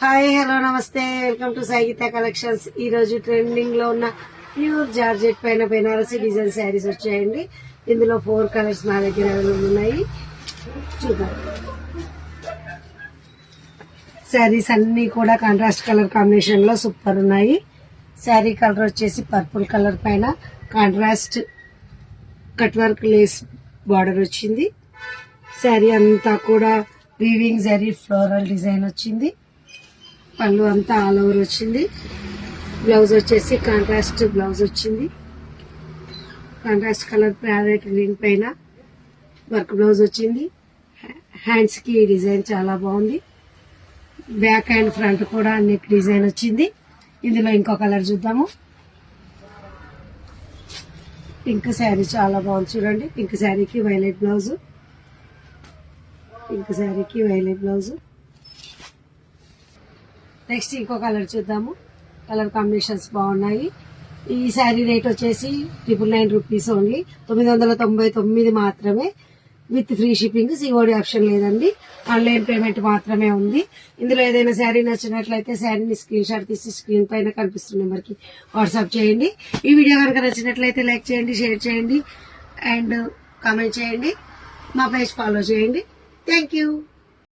Hi hello నమస్తే welcome to Sai Geetha collections. ఈ రోజు ట్రెండింగ్ లో ఉన్న ప్యూర్ జార్జెట్ పైన బెనారసీ డిజైన్ శారీస్ వచ్చాయండి. ఇందులో 4 కలర్స్ నా దగ్గర అవైలబుల్ ఉన్నాయి. చూద్దాం. శారీస్ అన్ని కూడా కాంట్రాస్ట్ కలర్ కాంబినేషన్ లో సూపర్ ఉన్నాయి. శారీ కలర్ వచ్చేసి పర్పుల్ కలర్ పైన contrast cut work lace border వచ్చింది. శారీ అంతా కూడా వీవింగ్ జరీ ఫ్లోరల్ డిజైన్ వచ్చింది. పళ్ళు అంతా ఆల్ ఓవర్ వచ్చింది. బ్లౌజ్ వచ్చేసి కాంట్రాస్ట్ బ్లౌజ్ వచ్చింది. కాంట్రాస్ట్ కలర్ ప్యారెట్ గ్రీన్ పైన వర్క్ బ్లౌజ్ వచ్చింది. హ్యాండ్స్ కి డిజైన్ చాలా బాగుంది. బ్యాక్ అండ్ ఫ్రంట్ కూడా నెక్ డిజైన్ వచ్చింది. ఇందులో ఇంకో కలర్ చూద్దాము. పింక్ శారీ చాలా బాగుంది చూడండి. పింక్ శారీకి వైలెట్ బ్లౌజ్. పింక్ శారీకి వైలెట్ బ్లౌజ్. నెక్స్ట్ ఇంకో కలర్ చూద్దాము. కలర్ కాంబినేషన్స్ బాగున్నాయి. ఈ శారీ రేట్ వచ్చేసి 999 రూపీస్ ఓన్లీ. 999 మాత్రమే with free shipping. COD option లేదండి. ఆన్లైన్ పేమెంట్ మాత్రమే ఉంది. ఇందులో ఏదైనా శారీ నచ్చినట్లయితే శారీని స్క్రీన్ షాట్ తీసి స్క్రీన్ పైన కనిపిస్తున్న నెంబర్ కి వాట్సాప్ చేయండి. ఈ వీడియో కనుక నచ్చినట్లయితే లైక్ చేయండి, షేర్ చేయండి అండ్ కామెంట్ చేయండి. మా పేజ్ ఫాలో చేయండి. Thank you.